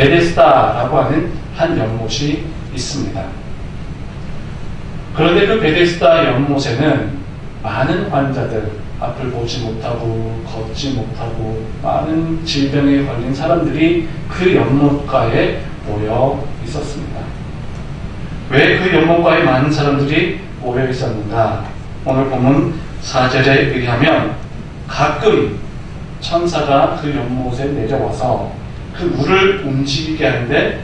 베데스다라고 하는 한 연못이 있습니다. 그런데 그 베데스다 연못에는 많은 환자들, 앞을 보지 못하고 걷지 못하고 많은 질병에 걸린 사람들이 그 연못가에 모여 있었습니다. 왜 그 연못가에 많은 사람들이 모여 있었는가? 오늘 본문 4절에 의하면 가끔 천사가 그 연못에 내려와서 그 물을 움직이게 하는데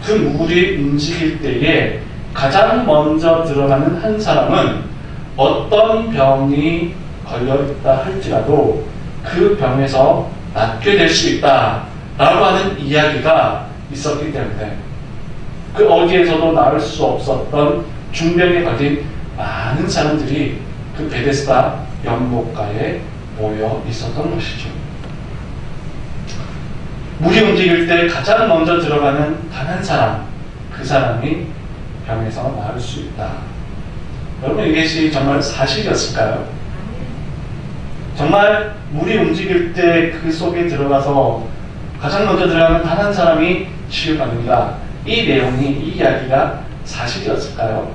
그 물이 움직일 때에 가장 먼저 들어가는 한 사람은 어떤 병이 걸려있다 할지라도 그 병에서 낫게 될 수 있다 라고 하는 이야기가 있었기 때문에 그 어디에서도 나을 수 없었던 중병에 걸린 많은 사람들이 그 베데스다 연못가에 모여 있었던 것이죠. 물이 움직일 때 가장 먼저 들어가는 단 한 사람, 그 사람이 병에서 나을 수 있다. 여러분, 이것이 정말 사실이었을까요? 정말 물이 움직일 때 그 속에 들어가서 가장 먼저 들어가는 단 한 사람이 치유받는다. 이 내용이, 이 이야기가 사실이었을까요?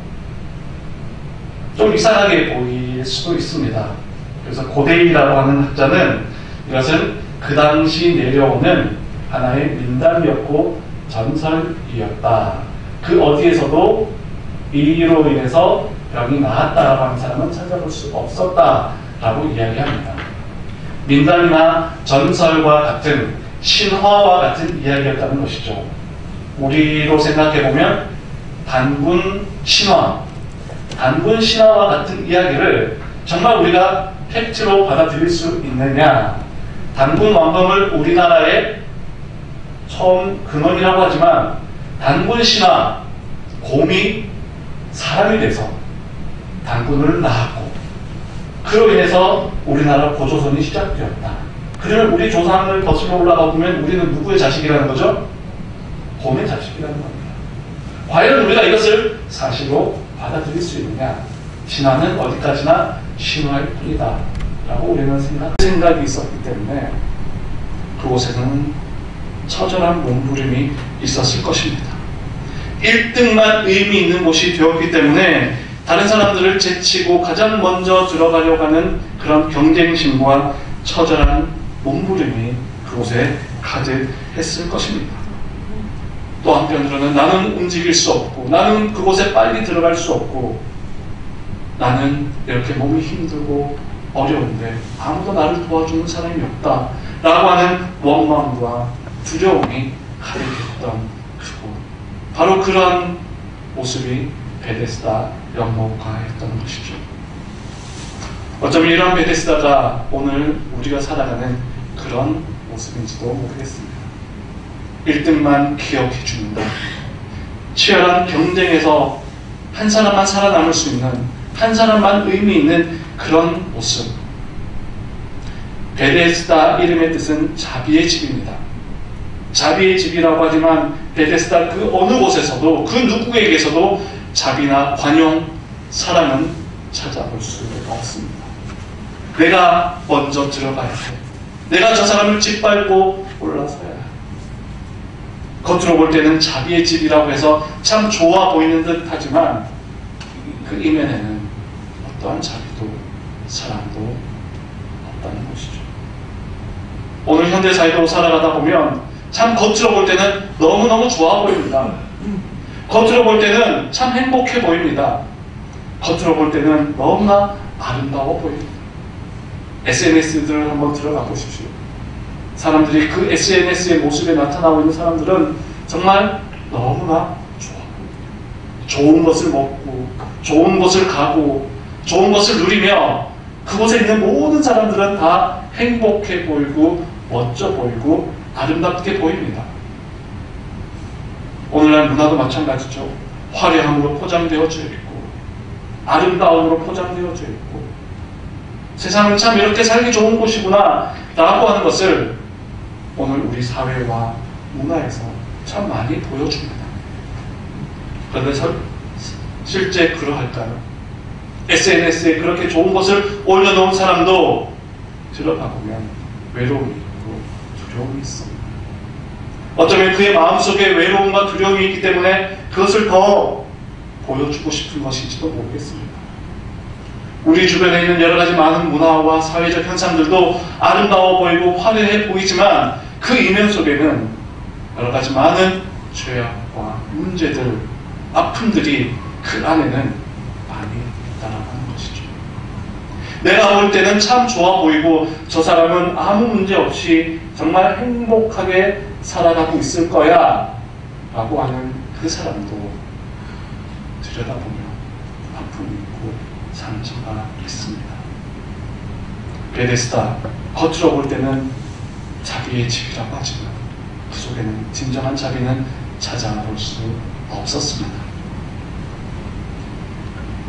좀 이상하게 보일 수도 있습니다. 그래서 고데이라고 하는 학자는 이것은 그 당시 내려오는 하나의 민담이었고 전설이었다. 그 어디에서도 이로 인해서 병이 나았다라고 하는 사람은 찾아볼 수 없었다라고 이야기합니다. 민담이나 전설과 같은 신화와 같은 이야기였다는 것이죠. 우리로 생각해보면 단군 신화와 같은 이야기를 정말 우리가 팩트로 받아들일 수 있느냐? 단군 왕검을 우리나라의 처음 근원이라고 하지만 단군 신화, 곰이 사람이 돼서 단군을 낳았고 그로 인해서 우리나라 고조선이 시작되었다. 그러면 우리 조상을 거슬러 올라가 보면 우리는 누구의 자식이라는 거죠? 곰의 자식이라는 겁니다. 과연 우리가 이것을 사실로 받아들일 수 있느냐? 신화는 어디까지나 신화일 뿐이다 라고 우리는 생각이 있었기 때문에 그곳에는 처절한 몸부림이 있었을 것입니다. 1등만 의미 있는 곳이 되었기 때문에 다른 사람들을 제치고 가장 먼저 들어가려고 하는 그런 경쟁심과 처절한 몸부림이 그곳에 가득했을 것입니다. 또 한편으로는 나는 움직일 수 없고 나는 그곳에 빨리 들어갈 수 없고 나는 이렇게 몸이 힘들고 어려운데 아무도 나를 도와주는 사람이 없다 라고 하는 원망과 두려움이 가득했던 그곳, 바로 그런 모습이 베데스다 연못가였던 것이죠. 어쩌면 이러한 베데스다가 오늘 우리가 살아가는 그런 모습인지도 모르겠습니다. 1등만 기억해 줍니다. 치열한 경쟁에서 한 사람만 살아남을 수 있는, 한 사람만 의미 있는 그런 모습. 베데스다 이름의 뜻은 자비의 집입니다. 자비의 집이라고 하지만 베데스다 그 어느 곳에서도 그 누구에게서도 자비나 관용, 사랑은 찾아볼 수 없습니다. 내가 먼저 들어가야 돼. 내가 저 사람을 짓밟고 올라서야 해. 겉으로 볼 때는 자비의 집이라고 해서 참 좋아 보이는 듯 하지만 그 이면에는 어떠한 자비도 사랑도 없다는 것이죠. 오늘 현대사회로 살아가다 보면 참 겉으로 볼 때는 너무너무 좋아 보입니다. 겉으로 볼 때는 참 행복해 보입니다. 겉으로 볼 때는 너무나 아름다워 보입니다. SNS들을 한번 들어가 보십시오. 사람들이 그 SNS의 모습에 나타나고 있는 사람들은 정말 너무나 좋아 보입니다. 좋은 것을 먹고 좋은 것을 가고 좋은 것을 누리며 그곳에 있는 모든 사람들은 다 행복해 보이고 멋져 보이고 아름답게 보입니다. 오늘날 문화도 마찬가지죠. 화려함으로 포장되어져 있고 아름다움으로 포장되어져 있고 세상은 참 이렇게 살기 좋은 곳이구나 라고 하는 것을 오늘 우리 사회와 문화에서 참 많이 보여줍니다. 그런데 실제 그러할까요? SNS에 그렇게 좋은 것을 올려놓은 사람도 들어가 보면 외로움이 있고 두려움이 있습니다. 어쩌면 그의 마음속에 외로움과 두려움이 있기 때문에 그것을 더 보여주고 싶은 것인지도 모르겠습니다. 우리 주변에 있는 여러 가지 많은 문화와 사회적 현상들도 아름다워 보이고 화려해 보이지만 그 이면 속에는 여러 가지 많은 죄악과 문제들, 아픔들이 그 안에는 많이 있다라고 하는 것이죠. 내가 볼 때는 참 좋아 보이고 저 사람은 아무 문제 없이 정말 행복하게 살아가고 있을 거야 라고 하는 그 사람도 들여다보면 아픔이 있고 상처가 있습니다. 베데스다, 겉으로 볼 때는 자비의 집이라고 하지만 그 속에는 진정한 자비는 찾아볼 수 없었습니다.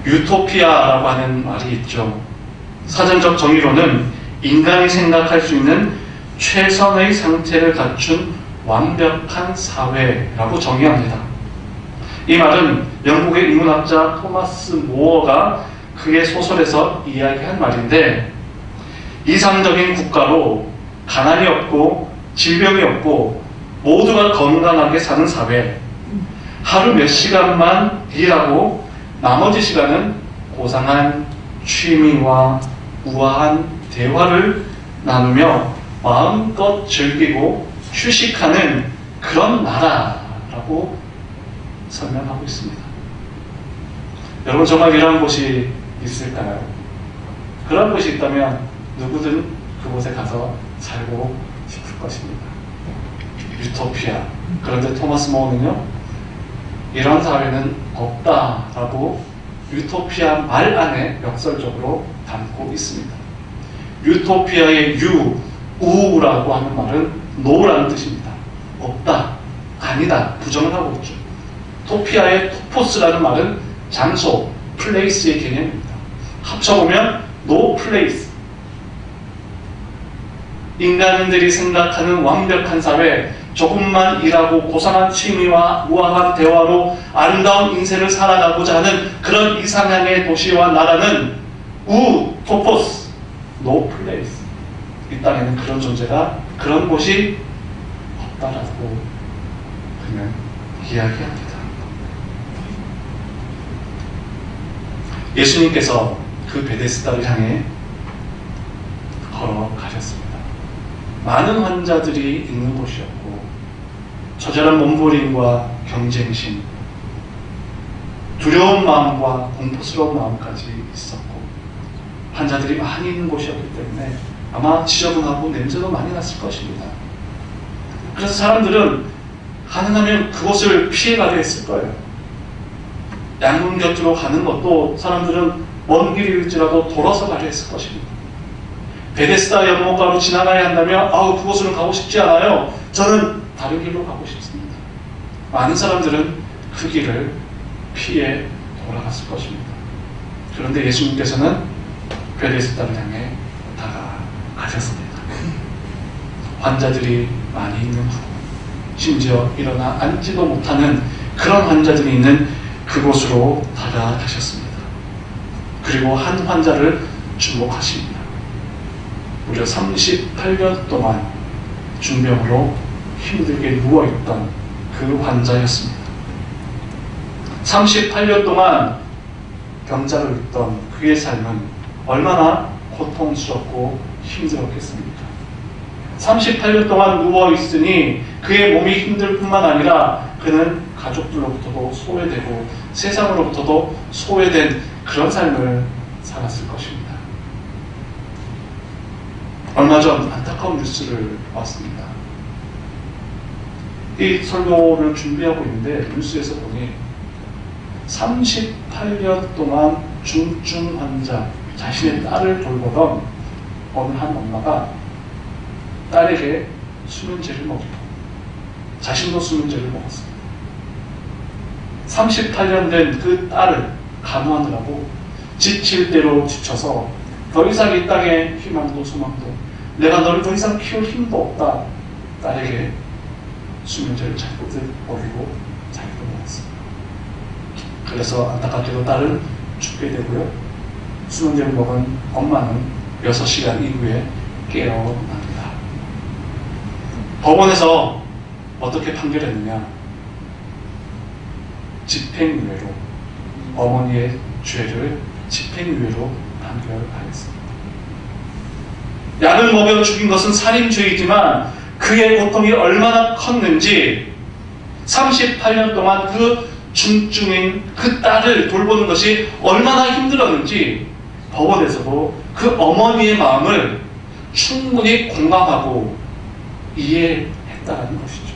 유토피아라고 하는 말이 있죠. 사전적 정의로는 인간이 생각할 수 있는 최선의 상태를 갖춘 완벽한 사회라고 정의합니다. 이 말은 영국의 인문학자 토마스 모어가 그의 소설에서 이야기한 말인데, 이상적인 국가로 가난이 없고 질병이 없고 모두가 건강하게 사는 사회, 하루 몇 시간만 일하고 나머지 시간은 고상한 취미와 우아한 대화를 나누며 마음껏 즐기고 휴식하는 그런 나라라고 설명하고 있습니다. 여러분, 정말 이런 곳이 있을까요? 그런 곳이 있다면 누구든 그곳에 가서 살고 싶을 것입니다. 유토피아. 그런데 토마스 모어는요, 이런 사회는 없다라고 유토피아 말 안에 역설적으로 담고 있습니다. 유토피아의 우라고 하는 말은 노라는 뜻입니다. 없다, 아니다, 부정을 하고 있죠. 토피아의 토포스라는 말은 장소, 플레이스의 개념입니다. 합쳐보면 no place. 인간들이 생각하는 완벽한 사회, 조금만 일하고 고상한 취미와 우아한 대화로 아름다운 인생을 살아가고자 하는 그런 이상향의 도시와 나라는 토포스, no place. 이 땅에는 그런 존재가, 그런 곳이 없다라고 그는 이야기합니다. 예수님께서 그 베데스다를 향해 걸어가셨습니다. 많은 환자들이 있는 곳이었고 처절한 몸부림과 경쟁심, 두려운 마음과 공포스러운 마음까지 있었고 환자들이 많이 있는 곳이었기 때문에 아마 지저분하고 냄새도 많이 났을 것입니다. 그래서 사람들은 가능하면 그곳을 피해가려 했을 거예요. 양문 곁으로 가는 것도 사람들은 먼 길일지라도 돌아서 가려 했을 것입니다. 베데스다 연못가로 지나가야 한다면 그곳으로 가고 싶지 않아요. 저는 다른 길로 가고 싶습니다. 많은 사람들은 그 길을 피해 돌아갔을 것입니다. 그런데 예수님께서는 베데스다를 향해 다가가셨습니다. 환자들이 많이 있는 후, 심지어 일어나 앉지도 못하는 그런 환자들이 있는 그곳으로 다가가셨습니다. 그리고 한 환자를 주목하십니다. 무려 38년 동안 중병으로 힘들게 누워있던 그 환자였습니다. 38년 동안 병자로 있던 그의 삶은 얼마나 고통스럽고 힘들었겠습니까? 38년 동안 누워있으니 그의 몸이 힘들 뿐만 아니라 그는 가족들로부터도 소외되고 세상으로부터도 소외된 그런 삶을 살았을 것입니다. 얼마 전 안타까운 뉴스를 봤습니다. 이 설교를 준비하고 있는데 뉴스에서 보니 38년 동안 중증 환자, 자신의 딸을 돌보던 어느 한 엄마가 딸에게 수면제를 먹이고 자신도 수면제를 먹었습니다. 38년 된 그 딸을 간호하느라고 지칠 대로 지쳐서 더 이상 이 땅에 희망도 소망도, 내가 너를 더 이상 키울 힘도 없다, 딸에게 수면제를 잘못 먹이고 자기도 먹었습니다. 그래서 안타깝게도 딸은 죽게 되고요, 수면제를 먹은 엄마는 6시간 이후에 깨어납니다. 법원에서 어떻게 판결했느냐? 집행유예로, 어머니의 죄를 집행유예로 판결하였습니다. 약을 먹여 죽인 것은 살인죄이지만 그의 고통이 얼마나 컸는지 38년 동안 그 중증인 그 딸을 돌보는 것이 얼마나 힘들었는지 법원에서도 그 어머니의 마음을 충분히 공감하고 이해했다는 것이죠.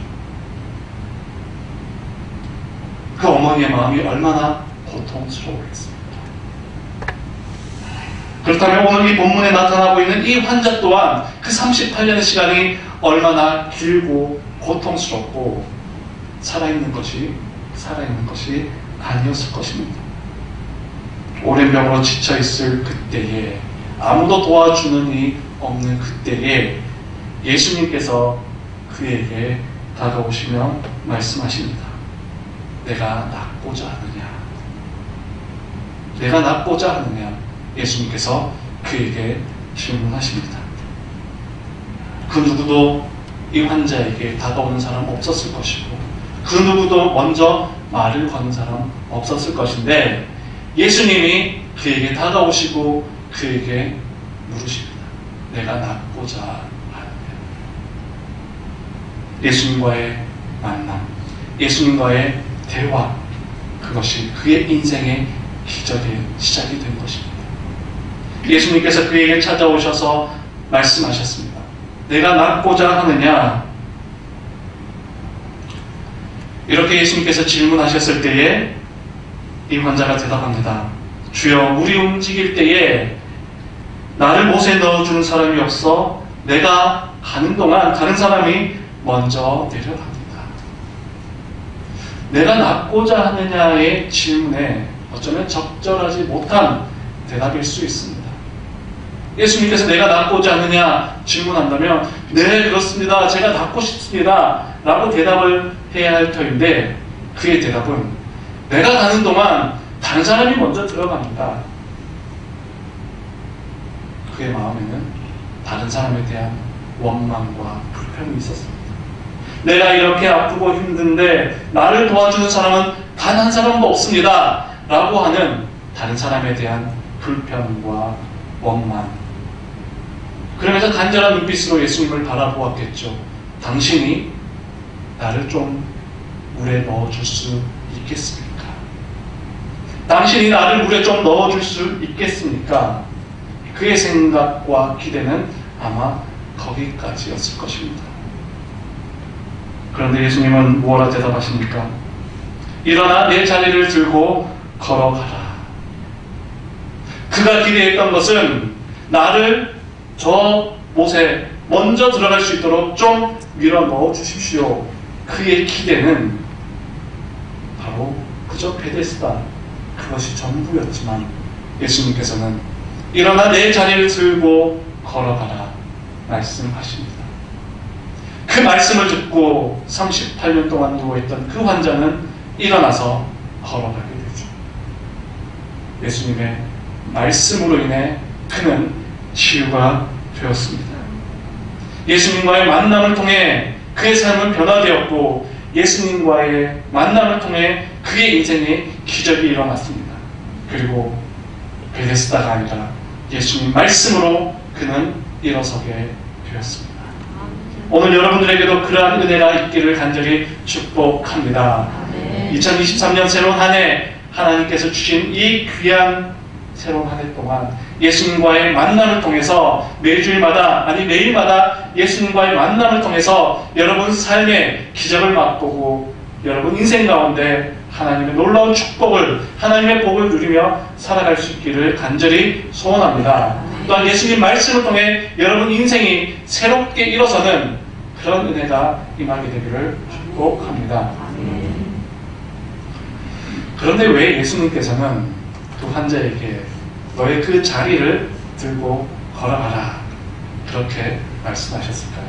그 어머니의 마음이 얼마나 고통스러웠겠습니까? 그렇다면 오늘 이 본문에 나타나고 있는 이 환자 또한 그 38년의 시간이 얼마나 길고 고통스럽고 살아있는 것이 아니었을 것입니다. 오랜 병으로 지쳐있을 그때에, 아무도 도와주는 이 없는 그때에 예수님께서 그에게 다가오시며 말씀하십니다. 내가 낫고자 하느냐? 내가 낫고자 하느냐? 예수님께서 그에게 질문하십니다. 그 누구도 이 환자에게 다가오는 사람 없었을 것이고 그 누구도 먼저 말을 거는 사람 없었을 것인데 예수님이 그에게 다가오시고 그에게 물으십니다. 내가 낫고자 하느냐? 예수님과의 만남, 예수님과의 대화, 그것이 그의 인생의 기적의 시작이 된 것입니다. 예수님께서 그에게 찾아오셔서 말씀하셨습니다. 내가 낫고자 하느냐? 이렇게 예수님께서 질문하셨을 때에 이 환자가 대답합니다. 주여, 우리 움직일 때에 나를 못에 넣어주는 사람이 없어 내가 가는 동안 다른 사람이 먼저 내려갑니다. 내가 낫고자 하느냐의 질문에 어쩌면 적절하지 못한 대답일 수 있습니다. 예수님께서 내가 낫고자 하느냐 질문한다면 네, 그렇습니다. 제가 낫고 싶습니다. 라고 대답을 해야 할 터인데 그의 대답은 내가 가는 동안 다른 사람이 먼저 들어갑니다. 그의 마음에는 다른 사람에 대한 원망과 불평이 있었습니다. 내가 이렇게 아프고 힘든데 나를 도와주는 사람은 단 한 사람도 없습니다. 라고 하는 다른 사람에 대한 불평과 원망. 그러면서 간절한 눈빛으로 예수님을 바라보았겠죠. 당신이 나를 좀 물에 넣어줄 수 있겠습니까? 당신이 나를 물에 좀 넣어줄 수 있겠습니까? 그의 생각과 기대는 아마 거기까지였을 것입니다. 그런데 예수님은 뭐라 대답하십니까? 일어나 내 자리를 들고 걸어가라. 그가 기대했던 것은 나를 저 못에 먼저 들어갈 수 있도록 좀 밀어 넣어 주십시오. 그의 기대는 바로 그저 베데스다, 그것이 전부였지만 예수님께서는 일어나 내 자리를 들고 걸어가라 말씀하십니다. 그 말씀을 듣고 38년 동안 누워있던 그 환자는 일어나서 걸어가게 되죠. 예수님의 말씀으로 인해 그는 치유가 되었습니다. 예수님과의 만남을 통해 그의 삶은 변화되었고 예수님과의 만남을 통해 그의 인생에 기적이 일어났습니다. 그리고 베데스다가 아니라 예수님 말씀으로 그는 일어서게 되었습니다. 오늘 여러분들에게도 그러한 은혜가 있기를 간절히 축복합니다. 2023년 새로운 한 해 하나님께서 주신 이 귀한 새로운 한 해 동안 예수님과의 만남을 통해서 매주일마다 아니 매일마다 예수님과의 만남을 통해서 여러분 삶의 기적을 맛보고 여러분 인생 가운데 하나님의 놀라운 축복을 하나님의 복을 누리며 살아갈 수 있기를 간절히 소원합니다. 또한 예수님 말씀을 통해 여러분 인생이 새롭게 일어서는 그런 은혜가 임하게 되기를 축복합니다. 그런데 왜 예수님께서는 그 환자에게 너의 그 자리를 들고 걸어가라 그렇게 말씀하셨을까요?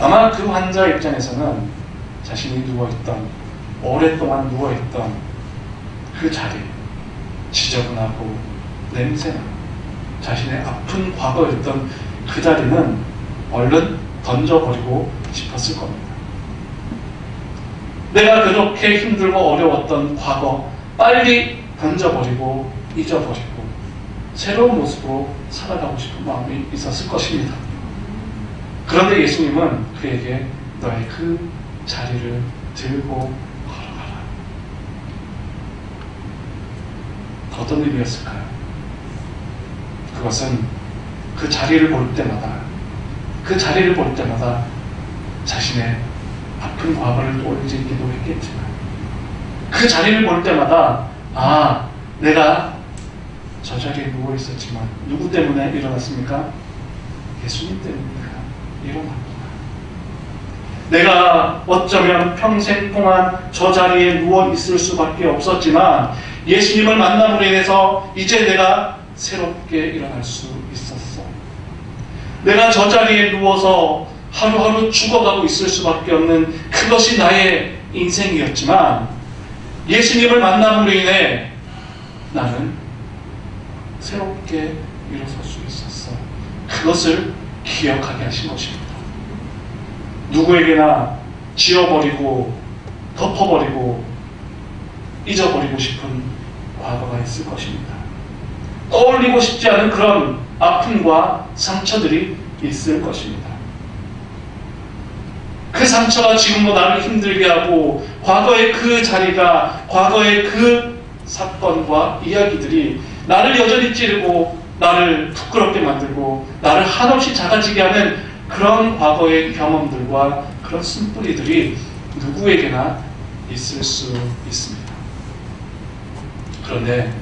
아마 그 환자 입장에서는 자신이 누워있던, 오랫동안 누워있던 그 자리, 지저분하고 냄새나고 자신의 아픈 과거였던 그 자리는 얼른 던져버리고 싶었을 겁니다. 내가 그렇게 힘들고 어려웠던 과거 빨리 던져버리고 잊어버리고 새로운 모습으로 살아가고 싶은 마음이 있었을 것입니다. 그런데 예수님은 그에게 너의 그 자리를 들고 걸어가라. 어떤 의미였을까요? 그것은 그 자리를 볼 때마다 자신의 아픈 과거를 떠올리기도 했겠지만 그 자리를 볼 때마다 내가 저 자리에 누워 있었지만 누구 때문에 일어났습니까? 예수님 때문에 일어났구나. 내가 어쩌면 평생 동안 저 자리에 누워 있을 수밖에 없었지만 예수님을 만남으로 인해서 이제 내가 새롭게 일어날 수 있었어. 내가 저 자리에 누워서 하루하루 죽어가고 있을 수밖에 없는 그것이 나의 인생이었지만 예수님을 만남으로 인해 나는 새롭게 일어설 수 있었어. 그것을 기억하게 하신 것입니다. 누구에게나 지워버리고 덮어버리고 잊어버리고 싶은 과거가 있을 것입니다. 떠올리고 싶지 않은 그런 아픔과 상처들이 있을 것입니다. 그 상처가 지금도 나를 힘들게 하고 과거의 그 자리가, 과거의 그 사건과 이야기들이 나를 여전히 찌르고 나를 부끄럽게 만들고 나를 한없이 작아지게 하는 그런 과거의 경험들과 그런 쓴뿌리들이 누구에게나 있을 수 있습니다. 그런데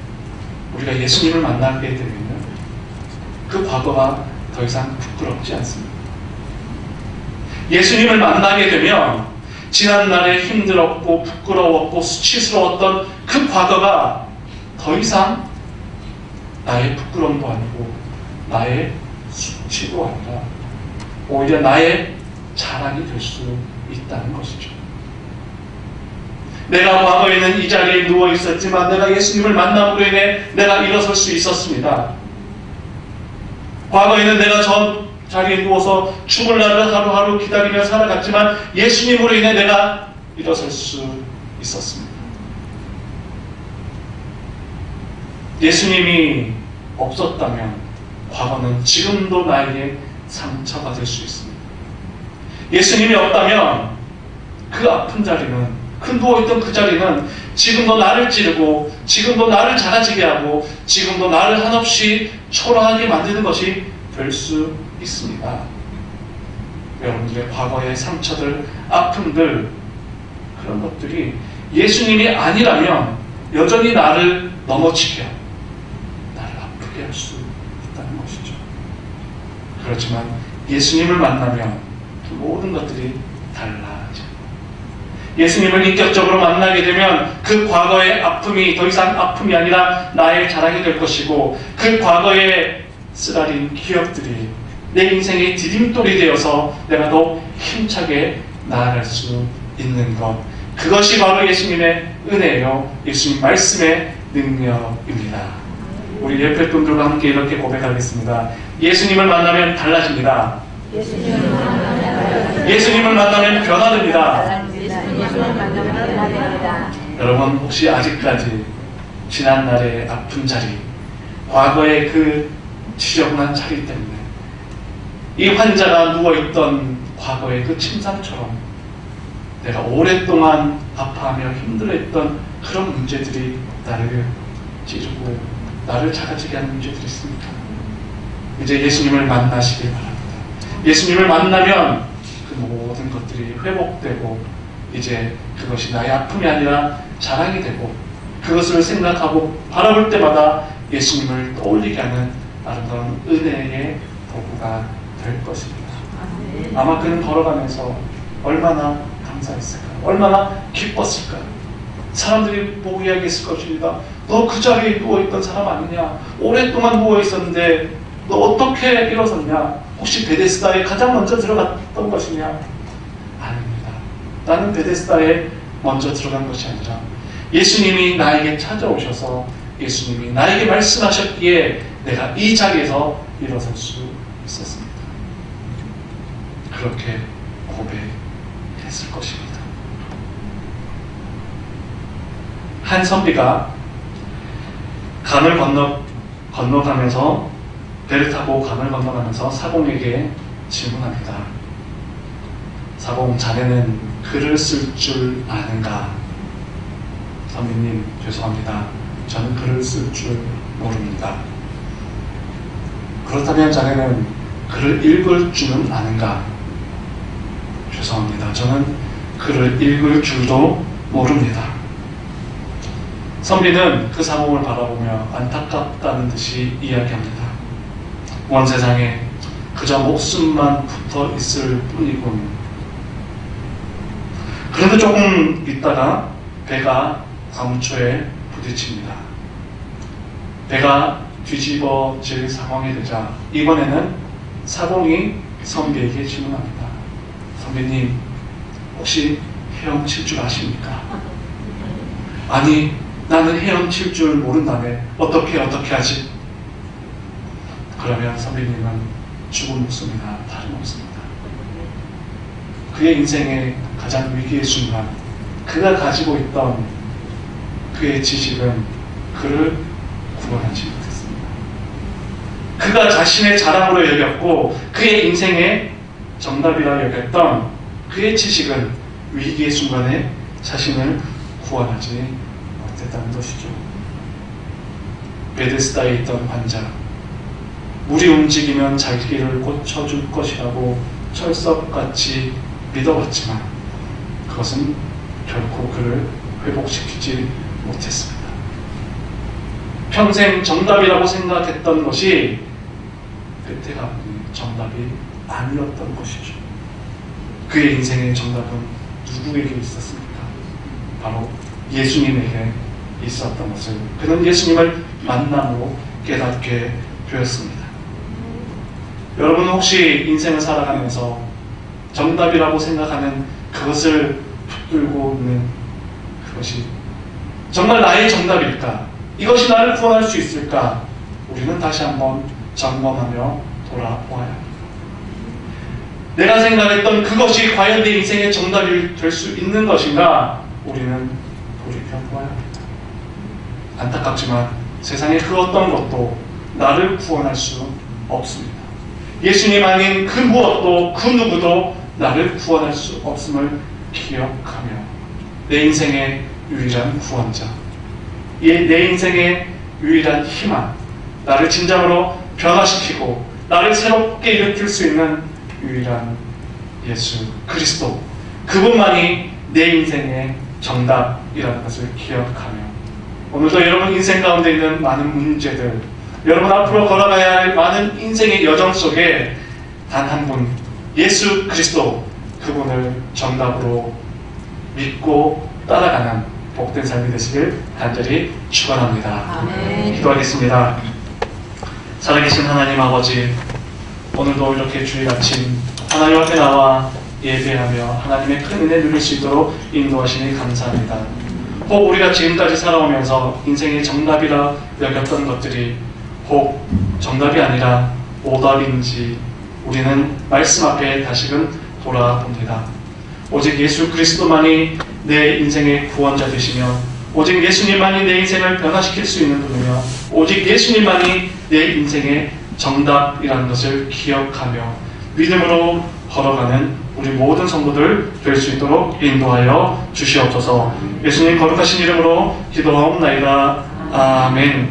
우리가 예수님을 만나게 되면 그 과거가 더 이상 부끄럽지 않습니다. 예수님을 만나게 되면 지난날에 힘들었고 부끄러웠고 수치스러웠던 그 과거가 더 이상 나의 부끄러움도 아니고 나의 수치도 아니라 오히려 나의 자랑이 될 수 있다는 것이죠. 내가 과거에는 이 자리에 누워 있었지만 내가 예수님을 만남으로 인해 내가 일어설 수 있었습니다. 과거에는 내가 저 자리에 누워서 죽을 날을 하루하루 기다리며 살아갔지만 예수님으로 인해 내가 일어설 수 있었습니다. 예수님이 없었다면 과거는 지금도 나에게 상처가 될 수 있습니다. 예수님이 없다면 그 아픈 자리는, 그 누워있던 그 자리는 지금도 나를 찌르고 지금도 나를 작아지게 하고 지금도 나를 한없이 초라하게 만드는 것이 될 수 있습니다. 여러분들의 과거의 상처들, 아픔들, 그런 것들이 예수님이 아니라면 여전히 나를 넘어지게 하고 나를 아프게 할 수 있다는 것이죠. 그렇지만 예수님을 만나면 그 모든 것들이 달라져. 예수님을 인격적으로 만나게 되면 그 과거의 아픔이 더 이상 아픔이 아니라 나의 자랑이 될 것이고 그 과거의 쓰라린 기억들이 내 인생의 디딤돌이 되어서 내가 더 힘차게 나아갈 수 있는 것, 그것이 바로 예수님의 은혜요, 예수님 말씀의 능력입니다. 우리 옆에 분들과 함께 이렇게 고백하겠습니다. 예수님을 만나면 달라집니다. 예수님을 만나면 변화됩니다. 여러분 혹시 아직까지 지난날의 아픈 자리, 과거의 그 지저분한 자리 때문에 이 환자가 누워있던 과거의 그 침상처럼 내가 오랫동안 아파하며 힘들어했던 그런 문제들이 나를 찌르고 나를 작아지게 하는 문제들이 있습니까? 이제 예수님을 만나시길 바랍니다. 예수님을 만나면 그 모든 것들이 회복되고 이제 그것이 나의 아픔이 아니라 자랑이 되고 그것을 생각하고 바라볼 때마다 예수님을 떠올리게 하는 아름다운 은혜의 도구가 될 것입니다. 아마 그는 걸어가면서 얼마나 감사했을까요? 얼마나 기뻤을까요? 사람들이 보고 이야기했을 것입니다. 너 그 자리에 누워있던 사람 아니냐? 오랫동안 누워있었는데 너 어떻게 일어섰냐? 혹시 베데스다에 가장 먼저 들어갔던 것이냐? 아닙니다. 나는 베데스다에 먼저 들어간 것이 아니라 예수님이 나에게 찾아오셔서 예수님이 나에게 말씀하셨기에 내가 이 자리에서 일어설 수 있었습니다. 그렇게 고백했을 것입니다. 한 선비가 강을 건너가면서 배를 타고 강을 건너가면서 사공에게 질문합니다. 사공, 자네는 글을 쓸 줄 아는가? 선비님, 죄송합니다. 저는 글을 쓸 줄 모릅니다. 그렇다면 자네는 글을 읽을 줄은 아는가? 죄송합니다. 저는 글을 읽을 줄도 모릅니다. 선비는 그 사공을 바라보며 안타깝다는 듯이 이야기합니다. 온 세상에 그저 목숨만 붙어 있을 뿐이군. 그런데 조금 있다가 배가 강초에 부딪힙니다. 배가 뒤집어질 상황이 되자 이번에는 사공이 선비에게 질문합니다. 선비님, 혹시 헤엄칠 줄 아십니까? 아니, 나는 헤엄칠 줄 모른다네. 어떻게 하지? 그러면 선비님은 죽은 목숨이나 다름없습니다. 그의 인생의 가장 위기의 순간, 그가 가지고 있던 그의 지식은 그를 구원하지 못했습니다. 그가 자신의 자랑으로 여겼고 그의 인생의 정답이라 여겼던 그의 지식은 위기의 순간에 자신을 구원하지 못했다는 것이죠. 베데스다에 있던 환자, 물이 움직이면 자기를 고쳐줄 것이라고 철석같이 믿어왔지만 그것은 결코 그를 회복시키지 못했습니다. 평생 정답이라고 생각했던 것이 끝에 가보니 정답이 아니었던 것이죠. 그의 인생의 정답은 누구에게 있었습니까? 바로 예수님에게 있었던 것을 그는 예수님을 만남으로 깨닫게 되었습니다. 여러분 혹시 인생을 살아가면서 정답이라고 생각하는 그것을 붙들고 있는 그것이 정말 나의 정답일까? 이것이 나를 구원할 수 있을까? 우리는 다시 한번 점검하며 돌아보아야 합니다. 내가 생각했던 그것이 과연 내 인생의 정답이 될 수 있는 것인가? 우리는 돌이켜보아야 합니다. 안타깝지만 세상의 그 어떤 것도 나를 구원할 수 없습니다. 예수님 아닌 그 무엇도 그 누구도 나를 구원할 수 없음을 기억하며 내 인생의 유일한 구원자, 내 인생의 유일한 희망, 나를 진정으로 변화시키고 나를 새롭게 일으킬 수 있는 유일한 예수 그리스도, 그분만이 내 인생의 정답이라는 것을 기억하며 오늘도 여러분 인생 가운데 있는 많은 문제들, 여러분 앞으로 걸어가야 할 많은 인생의 여정 속에 단 한 분, 예수 그리스도, 그분을 정답으로 믿고 따라가는 복된 삶이 되시길 간절히 축원합니다. 아멘. 기도하겠습니다. 살아계신 하나님 아버지, 오늘도 이렇게 주일 아침 하나님 앞에 나와 예배하며 하나님의 큰 은혜 누릴 수 있도록 인도하시니 감사합니다. 혹 우리가 지금까지 살아오면서 인생의 정답이라 여겼던 것들이 혹 정답이 아니라 오답인지 우리는 말씀 앞에 다시금 돌아봅니다. 오직 예수 그리스도만이 내 인생의 구원자 되시며 오직 예수님만이 내 인생을 변화시킬 수 있는 분이며 오직 예수님만이 내 인생의 정답이라는 것을 기억하며 믿음으로 걸어가는 우리 모든 성도들 될 수 있도록 인도하여 주시옵소서. 예수님 거룩하신 이름으로 기도하옵나이다. 아멘.